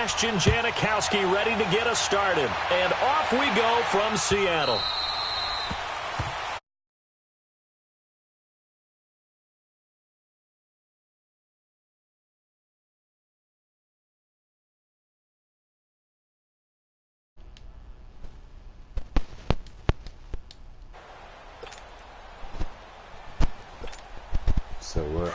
Sebastian Janikowski ready to get us started. And off we go from Seattle. So what?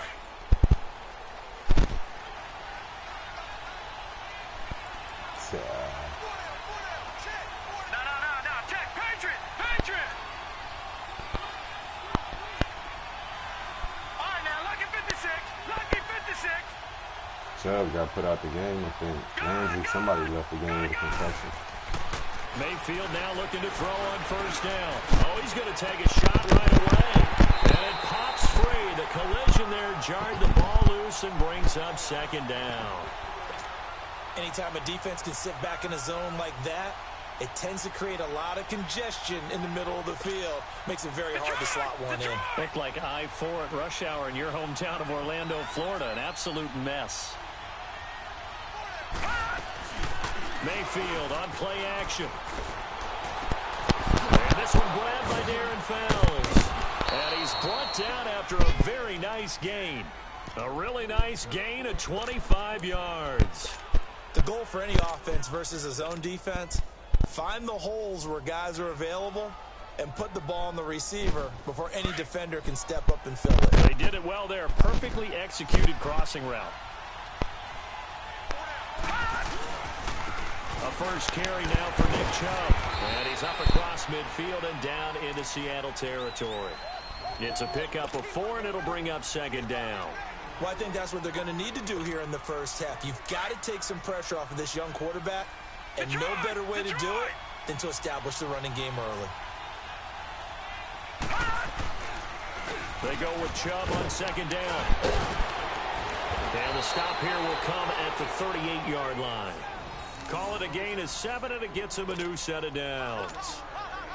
So, No, check. Patriot. All right, now, lucky 56. Chubb got put out the game, I think. Ramsey, somebody left the game with a concussion. Mayfield now looking to throw on first down. Oh, he's going to take a shot right away. And it pops free. The collision there jarred the ball loose and brings up second down. Anytime a defense can sit back in a zone like that, it tends to create a lot of congestion in the middle of the field. Makes it very hard to slot one in. Looked like I-4 at rush hour in your hometown of Orlando, Florida. An absolute mess. Mayfield on play action. And this one grabbed by Darren Fells. And he's brought down after a very nice gain. A really nice gain of 25 yards. The goal for any offense versus a zone defense, find the holes where guys are available and put the ball on the receiver before any defender can step up and fill it. They did it well there. Perfectly executed crossing route. A first carry now for Nick Chubb. And he's up across midfield and down into Seattle territory. It's a pickup of 4, and it'll bring up second down. Well, I think that's what they're going to need to do here in the first half. You've got to take some pressure off of this young quarterback, and no better way to do it than to establish the running game early. They go with Chubb on second down. And the stop here will come at the 38-yard line. Call it a gain of 7, and it gets him a new set of downs.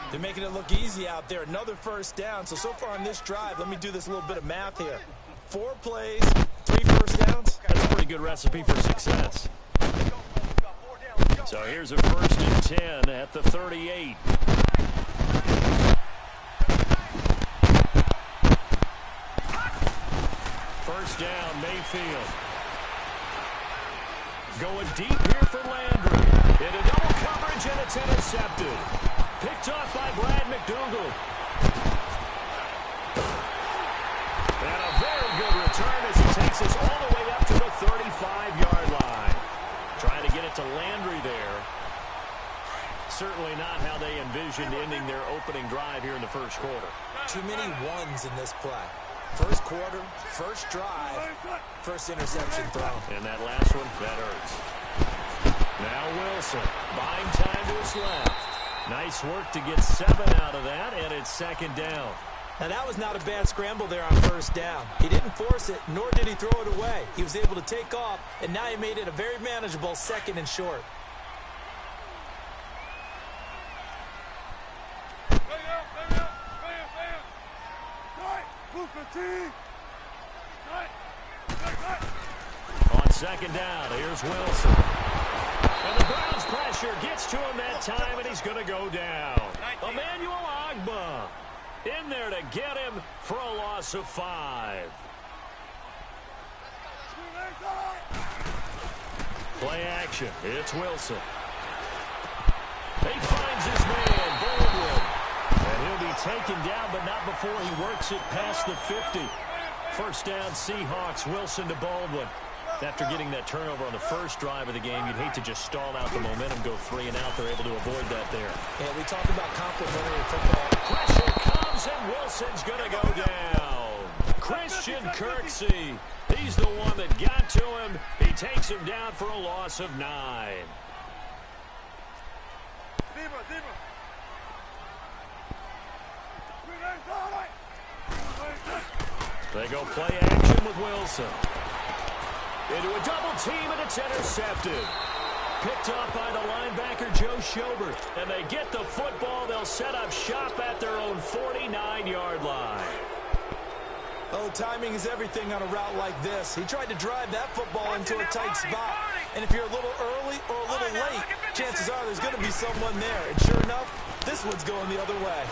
They're making it look easy out there. Another first down. So far on this drive, let me do this little bit of math here. 4 plays, 3 first downs. That's a pretty good recipe for success. So here's a 1st and 10 at the 38. First down, Mayfield. Going deep here for Landry. Into double coverage, and it's intercepted. Picked off by Brad McDougal. And a very good return as he takes us all the way up to the 35-yard line. Trying to get it to Landry there. Certainly not how they envisioned ending their opening drive here in the first quarter. Too many ones in this play. First quarter, first drive, first interception throw. And that last one, that hurts. Now Wilson, buying time to his left. Nice work to get 7 out of that, and it's second down. Now, that was not a bad scramble there on first down. He didn't force it, nor did he throw it away. He was able to take off, and now he made it a very manageable 2nd and short. On second down, here's Wilson. And the Browns pressure gets to him that time, and he's going to go down. Emmanuel Ogbah in there to get him for a loss of 5. Play action. It's Wilson. He finds his man, Baldwin. And he'll be taken down, but not before he works it past the 50. First down, Seahawks. Wilson to Baldwin. After getting that turnover on the first drive of the game, you'd hate to just stall out the momentum, go 3 and out. They're able to avoid that there. Yeah, we talk about complementary football. Pressure comes, and Wilson's going to go down. Christian Kirksey. He's the one that got to him. He takes him down for a loss of 9. They go play action with Wilson. Into a double team, and it's intercepted. Picked off by the linebacker, Joe Schobert. And they get the football. They'll set up shop at their own 49-yard line. Oh, timing is everything on a route like this. He tried to drive that football into a tight spot. And if you're a little early or chances are there's going to be someone there. And sure enough, this one's going the other way.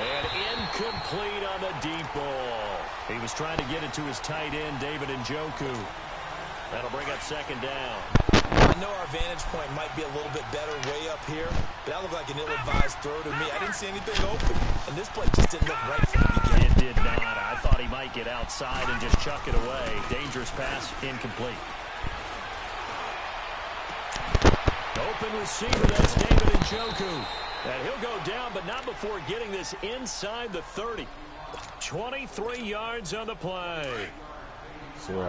And incomplete on the deep ball. He was trying to get it to his tight end, David Njoku. That'll bring up second down. I know our vantage point might be a little bit better way up here, but that looked like an ill-advised throw to me. I didn't see anything open, and this play just didn't look right from the beginning. It did not. I thought he might get outside and just chuck it away. Dangerous pass, incomplete. Open receiver, that's David Njoku. And he'll go down, but not before getting this inside the 30. 23 yards on the play.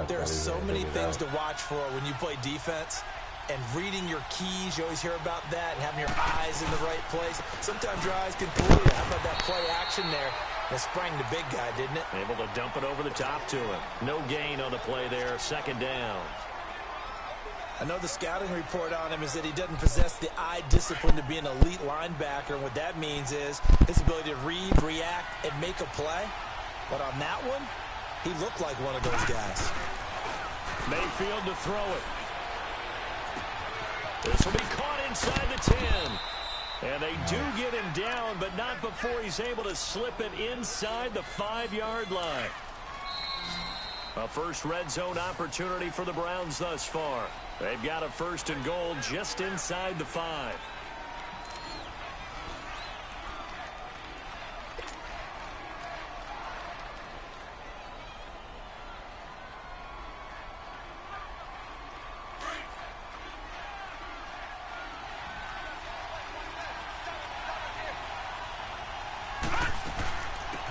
There are so many things to watch for when you play defense. And reading your keys, you always hear about that, and having your eyes in the right place. Sometimes your eyes can fool you. How about that play action there? That sprang the big guy, didn't it? Able to dump it over the top to him. No gain on the play there, second down. I know the scouting report on him is that he doesn't possess the eye discipline to be an elite linebacker. And what that means is his ability to read, react, and make a play. But on that one, he looked like one of those guys. Mayfield to throw it. This will be caught inside the 10. And they do get him down, but not before he's able to slip it inside the 5-yard line. A first red zone opportunity for the Browns thus far. They've got a first and goal just inside the 5.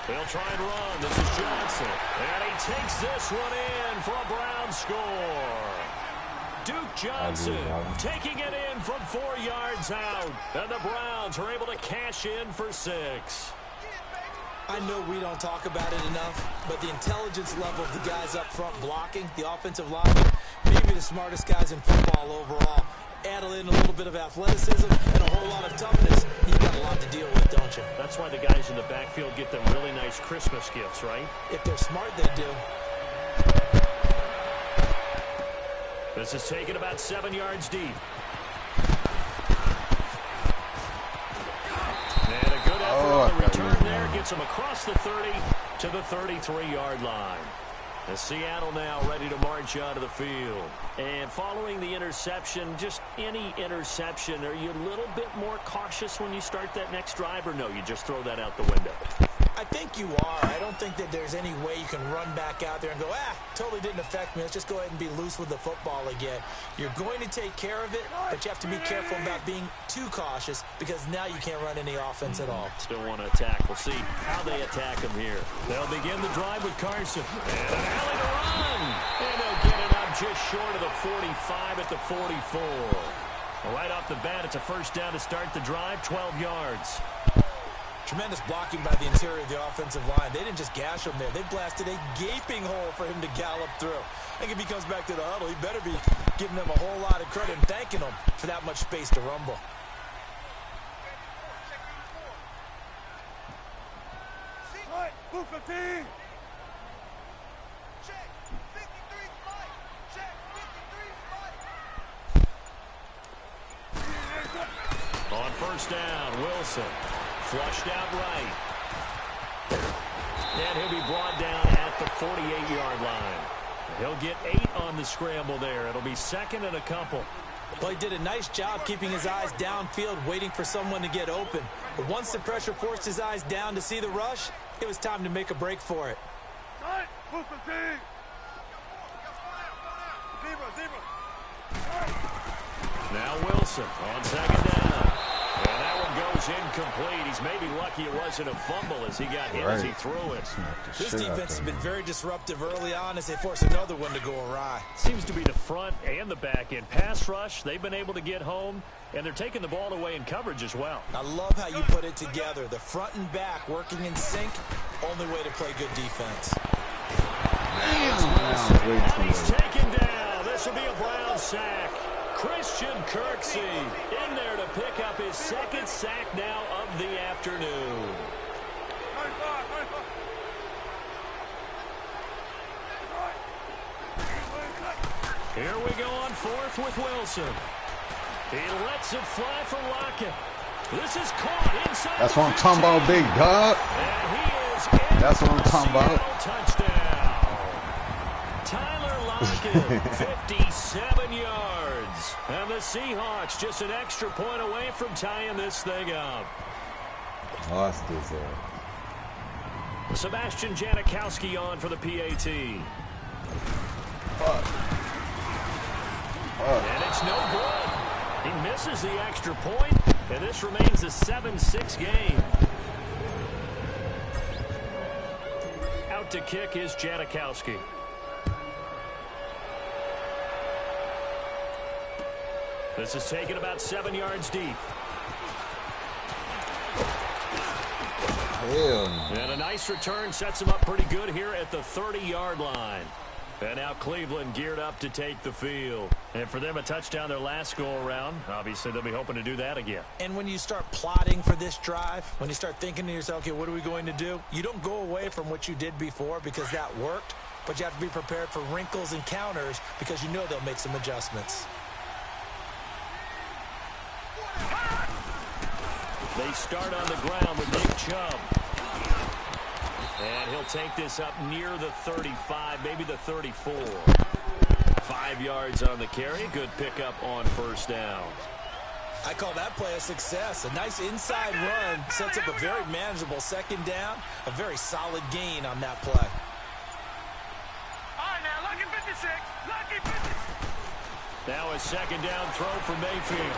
He'll try and run. This is Johnson. And he takes this one in for a Brown score. Duke Johnson taking it in from 4 yards out. And the Browns are able to cash in for 6. I know we don't talk about it enough, but the intelligence level of the guys up front blocking, the offensive line, maybe the smartest guys in football overall. Add in a little bit of athleticism and a whole lot of toughness. You've got a lot to deal with, don't you? That's why the guys in the backfield get them really nice Christmas gifts, right? If they're smart, they do. This is taken about 7 yards deep. And a good effort on the return there. Gets him across the 30 to the 33-yard line. The Seattle now ready to march out of the field. And following the interception, just any interception, are you a little bit more cautious when you start that next drive, or no, you just throw that out the window? I think you are. I don't think that there's any way you can run back out there and go, totally didn't affect me. Let's just go ahead and be loose with the football again. You're going to take care of it, but you have to be careful about being too cautious because now you can't run any offense at all. Still want to attack. We'll see how they attack him here. They'll begin the drive with Carson. And an alley to run. And they'll get it up just short of the 45 at the 44. Right off the bat, it's a first down to start the drive, 12 yards. Tremendous blocking by the interior of the offensive line. They didn't just gash him there. They blasted a gaping hole for him to gallop through. I think if he comes back to the huddle, he better be giving them a whole lot of credit and thanking them for that much space to rumble. On first down, Wilson. Flushed out right. And he'll be brought down at the 48-yard line. He'll get 8 on the scramble there. It'll be second and a couple. Well, he did a nice job keeping his eyes downfield, waiting for someone to get open. But once the pressure forced his eyes down to see the rush, it was time to make a break for it. Now Wilson on second down. And that one goes incomplete. He's maybe lucky it wasn't a fumble as he got hit as he threw it. This defense has been very disruptive early on as they force another one to go awry. Seems to be the front and the back end. Pass rush, they've been able to get home, and they're taking the ball away in coverage as well. I love how you put it together. The front and back working in sync, only way to play good defense. And he's taken down. This will be a Brown sack. Christian Kirksey in there to pick up his second sack now of the afternoon. Here we go on fourth with Wilson. He lets it fly for Lockett. This is caught inside. That's what I'm talking about, big dog. And he is in. That's what I'm talking about. Touchdown. Tyler Lockett, 57 yards. And the Seahawks just an extra point away from tying this thing up. Lost this. Sebastian Jnick48224's on for the PAT. And it's no good. He misses the extra point, and this remains a 7-6 game. Out to kick is Jnick48224. This is taken about 7 yards deep. And a nice return sets him up pretty good here at the 30-yard line. And now Cleveland geared up to take the field. And for them, a touchdown their last go-around. Obviously, they'll be hoping to do that again. And when you start plotting for this drive, when you start thinking to yourself, okay, what are we going to do? You don't go away from what you did before because that worked, but you have to be prepared for wrinkles and counters because you know they'll make some adjustments. They start on the ground with Nick Chubb. And he'll take this up near the 35, maybe the 34. 5 yards on the carry. Good pickup on first down. I call that play a success. A nice inside run sets up a very manageable second down. A very solid gain on that play. All right, now, lucky 56. Lucky 56. Now a second down throw for Mayfield.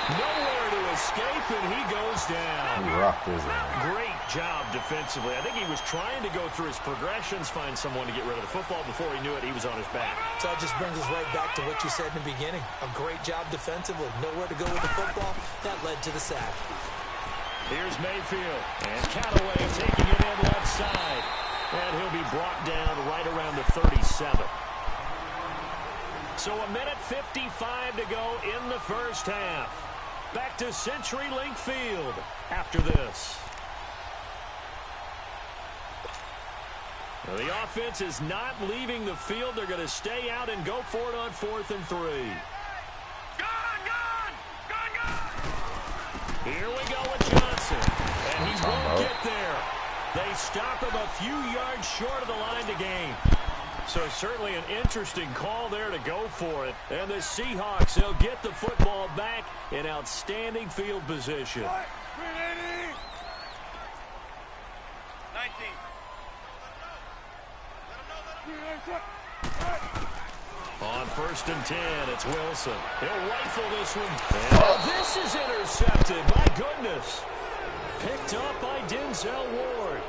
Nowhere to escape, and he goes down. He rocked his ass. Great job defensively. I think he was trying to go through his progressions, find someone to get rid of the football. Before he knew it, he was on his back. So that just brings us right back to what you said in the beginning. A great job defensively. Nowhere to go with the football. That led to the sack. Here's Mayfield. And Callaway taking it in left side. And he'll be brought down right around the 37. So a minute 55 to go in the first half. Back to CenturyLink Field after this. Now the offense is not leaving the field. They're going to stay out and go for it on 4th and 3. Here we go with Johnson. And he won't get there. They stop him a few yards short of the line to gain. So certainly an interesting call there to go for it. And the Seahawks, they'll get the football back in outstanding field position. 19. On 1st and 10, it's Wilson. He'll rifle this one. And this is intercepted. My goodness. Picked up by Denzel Ward.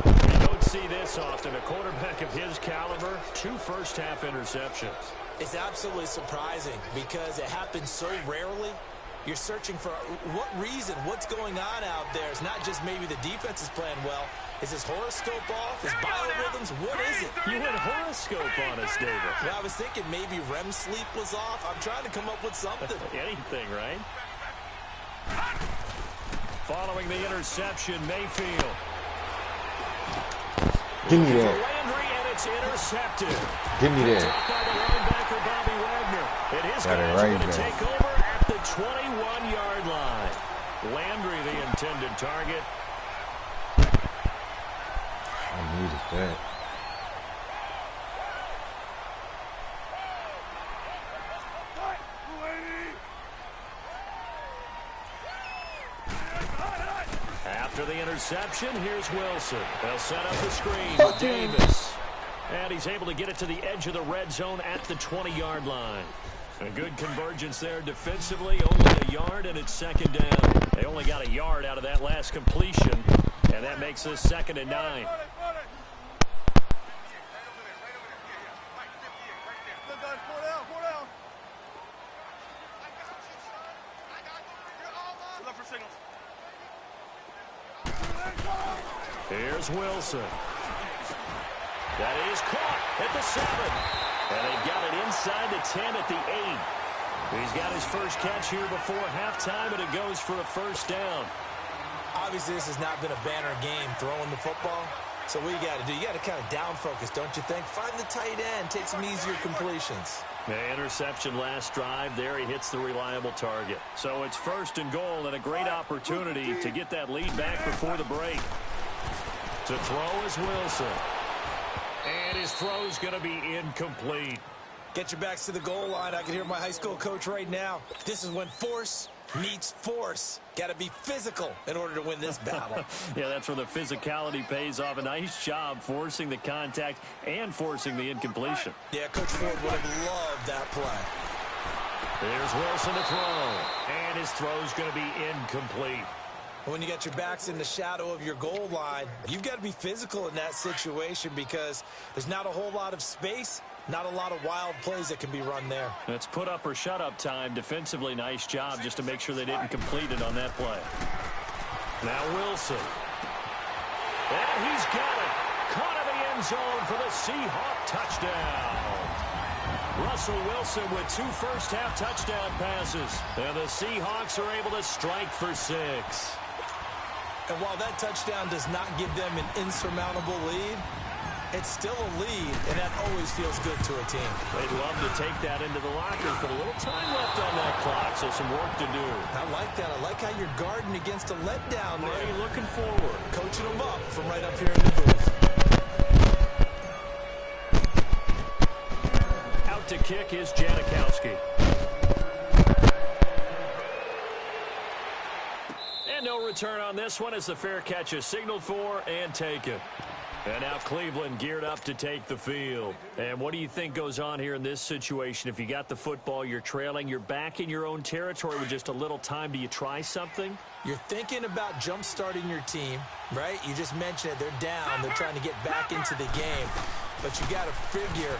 You don't see this often. A quarterback of his caliber, 2 first-half interceptions. It's absolutely surprising because it happens so rarely. You're searching for what reason, what's going on out there. It's not just maybe the defense is playing well. Is his horoscope off? His biorhythms? What is it? You had horoscope on us, David. Well, I was thinking maybe REM sleep was off. I'm trying to come up with something. Anything, right? Following the interception, Mayfield. Give me For that. Landry, and it's intercepted. Give me Picked that. up by the linebacker, Bobby Wagner. And his Got it guys are right going to there. take over at the 21-yard line. Landry, the intended target. I needed that. After the interception, here's Wilson. They'll set up the screen with Davis. And he's able to get it to the edge of the red zone at the 20-yard line. A good convergence there defensively, only a yard, and it's second down. They only got a yard out of that last completion, and that makes this 2nd and 9. Here's Wilson. That is caught at the 7. And they've got it inside the 10 at the 8. He's got his first catch here before halftime, and it goes for a first down. Obviously, this has not been a banner game throwing the football, So what you got to do? You got to kind of down focus, don't you think? Find the tight end, take some easier completions. The interception last drive. There he hits the reliable target. So it's 1st and goal and a great opportunity to get that lead back before the break. To throw is Wilson. And his throw's going to be incomplete. Get your backs to the goal line. I can hear my high school coach right now. This is when force meets force. Got to be physical in order to win this battle. Yeah, that's where the physicality pays off. A nice job forcing the contact and forcing the incompletion. Yeah, Coach Ford would have loved that play. There's Wilson to throw. And his throw's going to be incomplete. When you got your backs in the shadow of your goal line, you've got to be physical in that situation because there's not a whole lot of space, not a lot of wild plays that can be run there. It's put up or shut up time. Defensively, nice job just to make sure they didn't complete it on that play. Now Wilson. And he's got it. Caught in the end zone for the Seahawk touchdown. Russell Wilson with 2 first-half touchdown passes. And the Seahawks are able to strike for 6. And while that touchdown does not give them an insurmountable lead, it's still a lead, and that always feels good to a team. They'd love to take that into the lockers, but a little time left on that clock, so some work to do. I like that. I like how you're guarding against a letdown there. Already looking forward. Coaching them up from right up here in the booth. Out to kick is Jnick48224's. And no return on this one as the fair catch is signaled for and taken. And now Cleveland geared up to take the field. And what do you think goes on here in this situation? If you got the football, you're trailing, you're back in your own territory with just a little time. Do you try something? You're thinking about jump-starting your team, right? You just mentioned it. They're down. They're trying to get back into the game. But you got to figure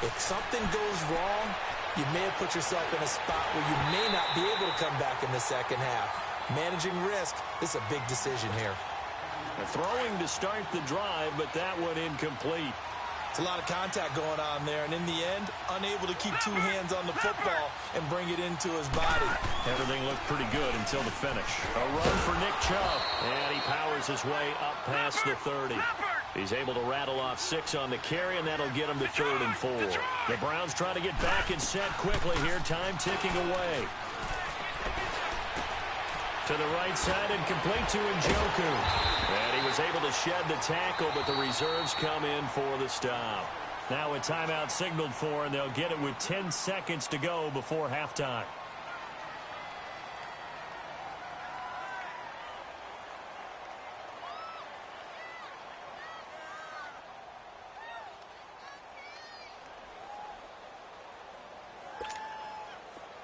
if something goes wrong, you may have put yourself in a spot where you may not be able to come back in the second half. Managing risk, this is a big decision here. Throwing to start the drive, but that one incomplete. It's a lot of contact going on there, and in the end, unable to keep 2 hands on the football and bring it into his body. Everything looked pretty good until the finish. A run for Nick Chubb, and he powers his way up past the 30. He's able to rattle off 6 on the carry, and that'll get him to 3rd and 4. The Browns trying to get back and set quickly here, time ticking away. To the right side and complete to Njoku. And he was able to shed the tackle, but the reserves come in for the stop. Now a timeout signaled for, and they'll get it with 10 seconds to go before halftime.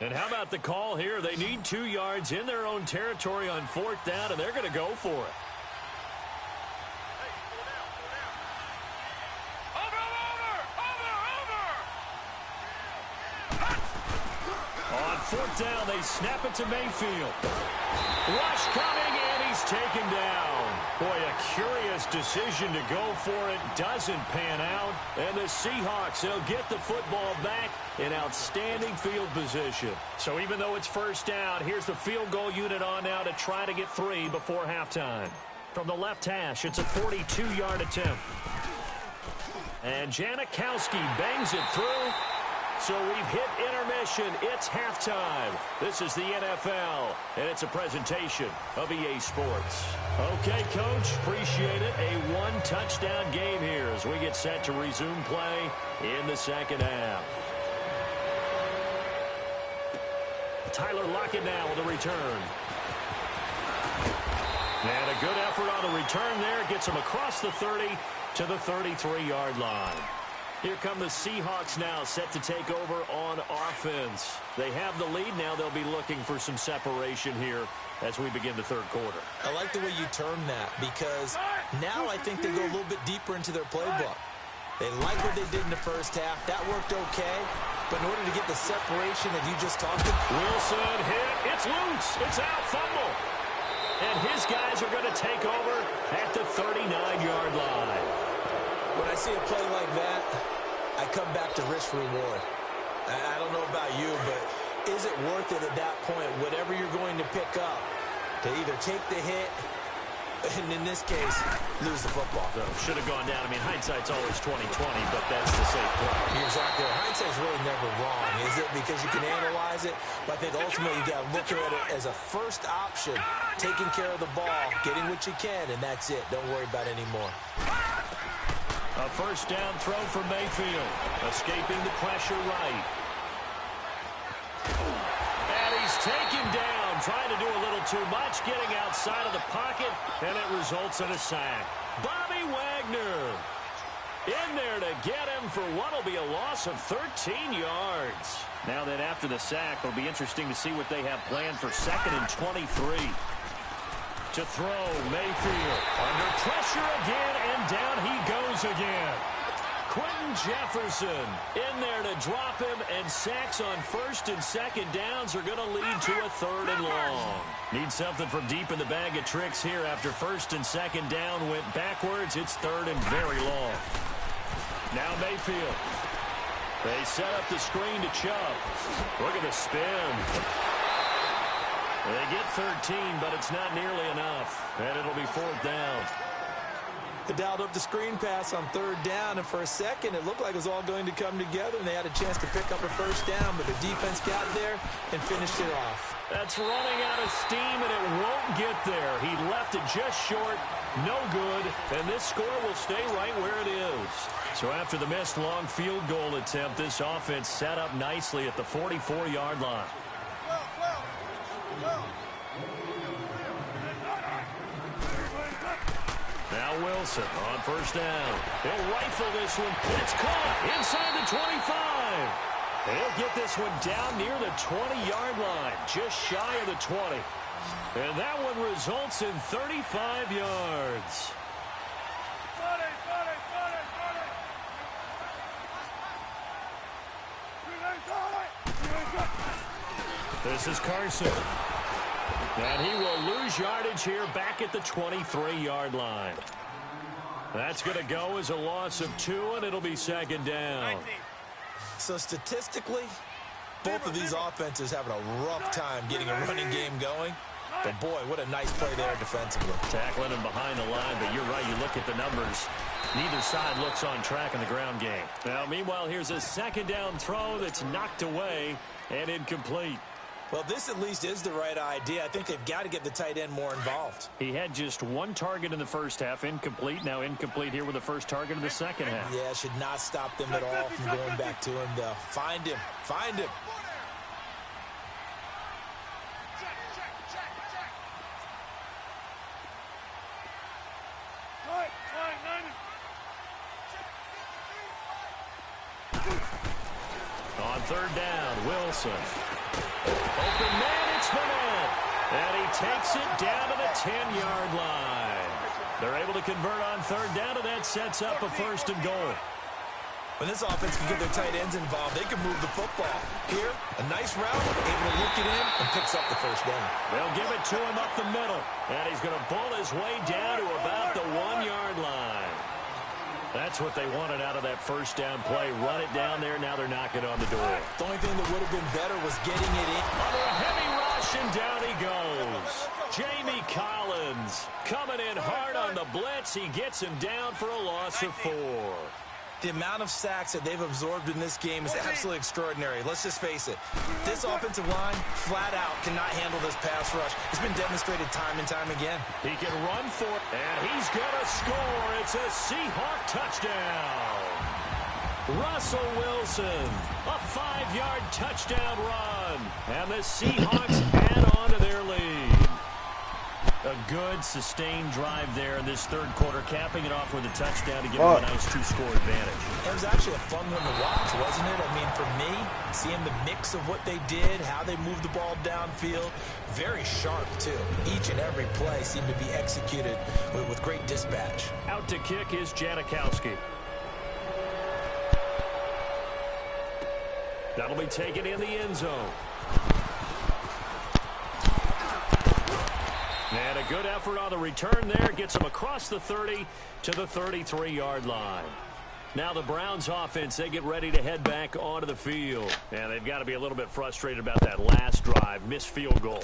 And how about the call here? They need 2 yards in their own territory on 4th down, and they're going to go for it. On 4th down, they snap it to Mayfield. Rush coming, and he's taken down. Boy, a curious decision to go for it. Doesn't pan out. And the Seahawks, they'll get the football back in outstanding field position. So even though it's 1st down, here's the field goal unit on now to try to get 3 before halftime. From the left hash, it's a 42-yard attempt. And Jnick48224 bangs it through. So we've hit intermission. It's halftime. This is the NFL, and it's a presentation of EA Sports. Okay, Coach, appreciate it. A 1-touchdown game here as we get set to resume play in the second half. Tyler Lockett now with a return. And a good effort on the return there. Gets him across the 30 to the 33-yard line. Here come the Seahawks now, set to take over on offense. They have the lead now. They'll be looking for some separation here as we begin the 3rd quarter. I like the way you term that because now I think they go a little bit deeper into their playbook. They like what they did in the 1st half. That worked okay. But in order to get the separation that you just talked about. Wilson hit. It's loose. It's out. Fumble. And his guys are going to take over at the 39-yard line. When I see a play like that, I come back to risk-reward. I don't know about you, but is it worth it at that point, whatever you're going to pick up, to either take the hit And in this case, lose the football. So should have gone down. I mean, hindsight's always 20/20, but that's the safe play. You're exactly right. Hindsight's really never wrong, is it? Because you can analyze it, but I think ultimately you got to look at it as a first option, taking care of the ball, getting what you can, and that's it. Don't worry about it anymore. A first down throw for Mayfield, escaping the pressure right. And he's taken down, trying to do a little too much, getting outside of the pocket, and it results in a sack. Bobby Wagner in there to get him for what will be a loss of 13 yards. Now then, after the sack, it'll be interesting to see what they have planned for 2nd and 23. To throw, Mayfield under pressure again, and down he goes again. Quentin Jefferson in there to drop him, and sacks on 1st and 2nd downs are going to lead to a 3rd and long. Need something from deep in the bag of tricks here after 1st and 2nd down went backwards. It's 3rd and very long. Now Mayfield. They set up the screen to Chubb. Look at the spin. They get 13, but it's not nearly enough, and it'll be 4th down. They dialed up the screen pass on 3rd down, and for a second it looked like it was all going to come together, and they had a chance to pick up a first down, but the defense got there and finished it off. That's running out of steam, and it won't get there. He left it just short, no good, and this score will stay right where it is. So after the missed long field goal attempt, this offense set up nicely at the 44-yard line. Now Wilson on first down. He'll rifle this one. It's caught inside the 25. He'll get this one down near the 20-yard line, just shy of the 20. And that one results in 35 yards. This is Carson. And he will lose yardage here back at the 23-yard line. That's going to go as a loss of 2, and it'll be 2nd down. So statistically, both of these offenses having a rough time getting a running game going. But boy, what a nice play there defensively. Tackling him behind the line, but you're right, you look at the numbers. Neither side looks on track in the ground game. Now, meanwhile, here's a 2nd down throw that's knocked away and incomplete. Well, this at least is the right idea. I think they've got to get the tight end more involved. He had just 1 target in the first half, incomplete. Now incomplete here with the first target in the second half. Yeah, should not stop them at all from going back to him, though. Find him. Find him. On 3rd down, Wilson. Open man, it's the man. And he takes it down to the 10-yard line. They're able to convert on 3rd down, and that sets up a 1st and goal. When this offense can get their tight ends involved, they can move the football. Here, a nice route, able to look it in, and picks up the 1st down. They'll give it to him up the middle. And he's going to bull his way down to about the 1-yard line. That's what they wanted out of that first down play. Run it down there. Now they're knocking on the door. The only thing that would have been better was getting it in. Under a heavy rush, and down he goes. Jamie Collins coming in hard on the blitz. He gets him down for a loss of 4. The amount of sacks that they've absorbed in this game is absolutely extraordinary. Let's just face it. This offensive line, flat out, cannot handle this pass rush. It's been demonstrated time and time again. He can run for it, and he's going to score. It's a Seahawk touchdown. Russell Wilson, a 5-yard touchdown run. And the Seahawks add on to their lead. A good, sustained drive there in this 3rd quarter, capping it off with a touchdown to give them a nice 2-score advantage. It was actually a fun one to watch, wasn't it? I mean, for me, seeing the mix of what they did, how they moved the ball downfield, very sharp, too. Each and every play seemed to be executed with great dispatch. Out to kick is Janikowski. That'll be taken in the end zone. And a good effort on the return there. Gets them across the 30 to the 33-yard line. Now the Browns offense, they get ready to head back onto the field. And they've got to be a little bit frustrated about that last drive. Missed field goal.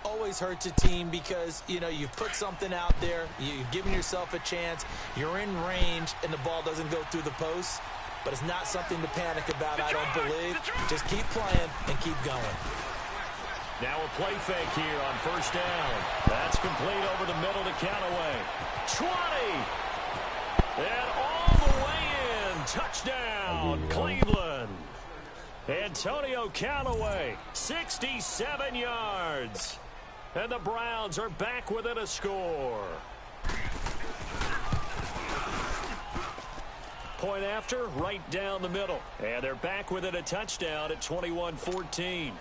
always hurts a team because, you know, you've put something out there, you've given yourself a chance, you're in range, and the ball doesn't go through the post. But it's not something to panic about, I don't believe. Just keep playing and keep going. Now a play fake here on first down. That's complete over the middle to Callaway. 20! And all the way in. Touchdown, Cleveland. Antonio Callaway, 67 yards. And the Browns are back within a score. Point after, right down the middle. And they're back within a touchdown at 21-14.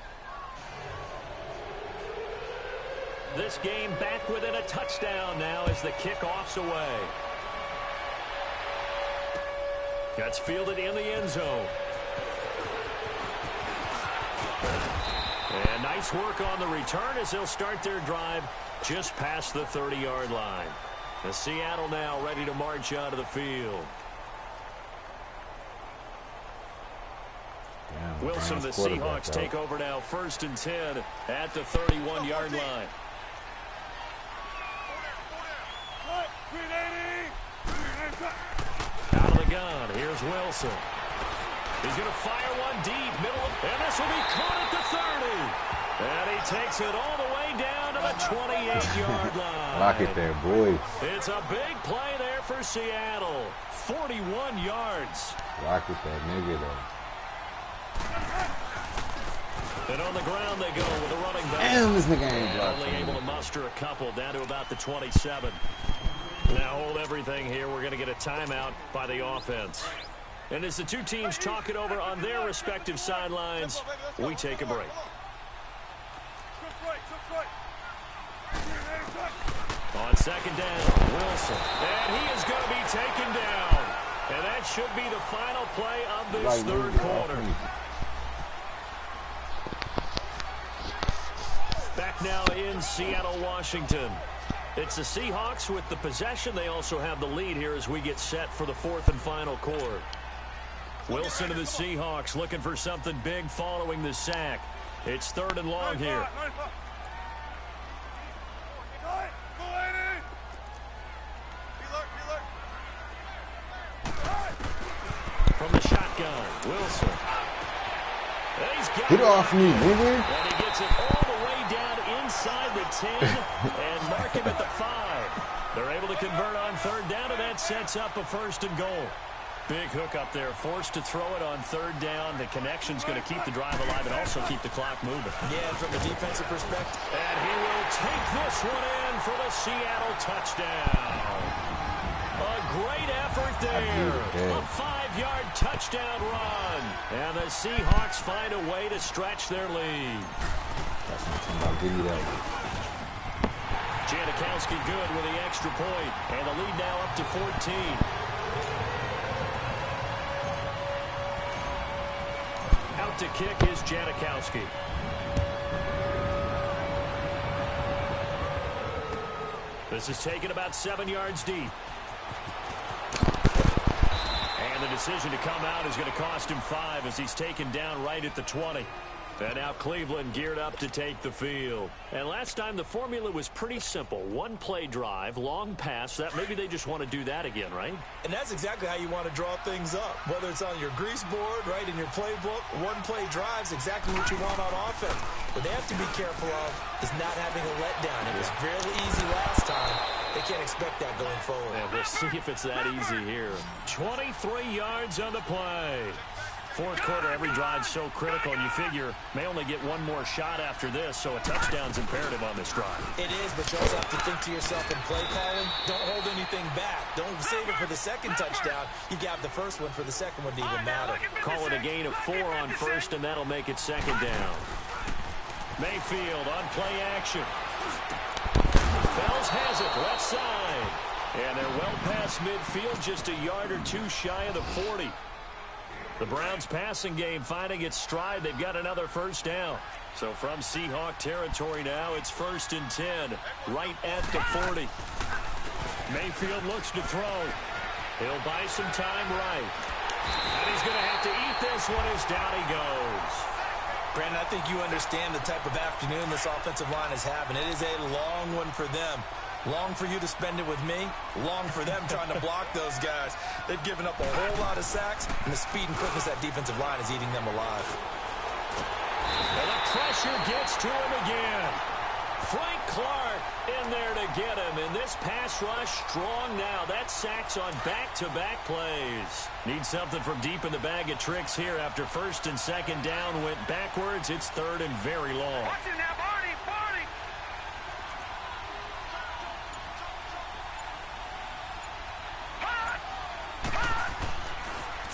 This game back within a touchdown now as the kickoff's away. That's fielded in the end zone. And nice work on the return as they'll start their drive just past the 30-yard line. The Seattle now ready to march out of the field. Wilson, the Seahawks take over now, 1st and 10 at the 31-yard line. Out of the gun, here's Wilson. He's going to fire one deep, middle, and this will be caught at the 30. And he takes it all the way down to the 28-yard line. Lock it there, boys. It's a big play there for Seattle. 41 yards. Lock it there, nigga, though. And on the ground they go with a running back. Damn, this nigga ain't blocked. Only able to muster a couple down to about the 27. Now hold everything here. We're going to get a timeout by the offense. And as the two teams talk it over on their respective sidelines, we take a break. On 2nd down, Wilson. And he is going to be taken down. And that should be the final play of this third quarter. Back now in Seattle, Washington. It's the Seahawks with the possession. They also have the lead here as we get set for the 4th and final quarter. Wilson to the Seahawks looking for something big following the sack. It's 3rd and long here. From the shotgun, Wilson. Get off me, nigga. And he gets it all the way down inside the 10 and mark him at the 5. They're able to convert on 3rd down, and that sets up a 1st and goal. Big hook up there, forced to throw it on 3rd down. The connection's going to keep the drive alive and also keep the clock moving. Yeah, from a defensive perspective. And he will take this one in for the Seattle touchdown. A great effort there. A 5-yard touchdown run. And the Seahawks find a way to stretch their lead. Janikowski good with the extra point. And the lead now up to 14. Out to kick is Janikowski. This is taken about 7 yards deep. And the decision to come out is going to cost him 5 as he's taken down right at the 20. And now Cleveland geared up to take the field. And last time the formula was pretty simple. 1-play drive, long pass. That maybe they just want to do that again, right? And that's exactly how you want to draw things up. Whether it's on your grease board, right, in your playbook, 1-play drive is exactly what you want on offense. What they have to be careful of is not having a letdown. It was fairly easy last time. They can't expect that going forward. Yeah, we'll see if it's that easy here. 23 yards on the play. 4th quarter, every drive's so critical, and you figure may only get one more shot after this, so a touchdown's imperative on this drive. It is, but you also have to think to yourself in play calling, don't hold anything back. Don't save it for the 2nd touchdown. You got the 1st one for the 2nd one to even matter. Call it a gain of 4 on 1st, and that'll make it 2nd down. Mayfield on play action. Fells has it, left side. And they're well past midfield, just a yard or 2 shy of the 40. The Browns passing game finding its stride. They've got another 1st down. So from Seahawk territory now, it's 1st and 10, right at the 40. Mayfield looks to throw. He'll buy some time right. And he's going to have to eat this one as down he goes. Brandon, I think you understand the type of afternoon this offensive line is having. It is a long one for them. Long for you to spend it with me. Long for them trying to block those guys. They've given up a whole lot of sacks, and the speed and quickness that defensive line is eating them alive. And the pressure gets to him again. Frank Clark in there to get him. And this pass rush strong now. That's sacks on back-to-back plays. Need something from deep in the bag of tricks here after first and second down went backwards. It's third and very long. Watch it now, Barney, Barney.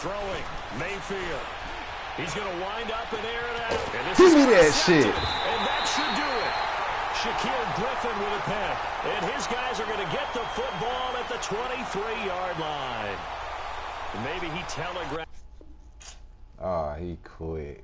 Throwing, Mayfield. He's going to wind up and air it out. And this Give is me that shit. And that should do it. Shaquille Griffin with a pick. And his guys are going to get the football at the 23-yard line. Maybe he telegraphed. Oh, he quit.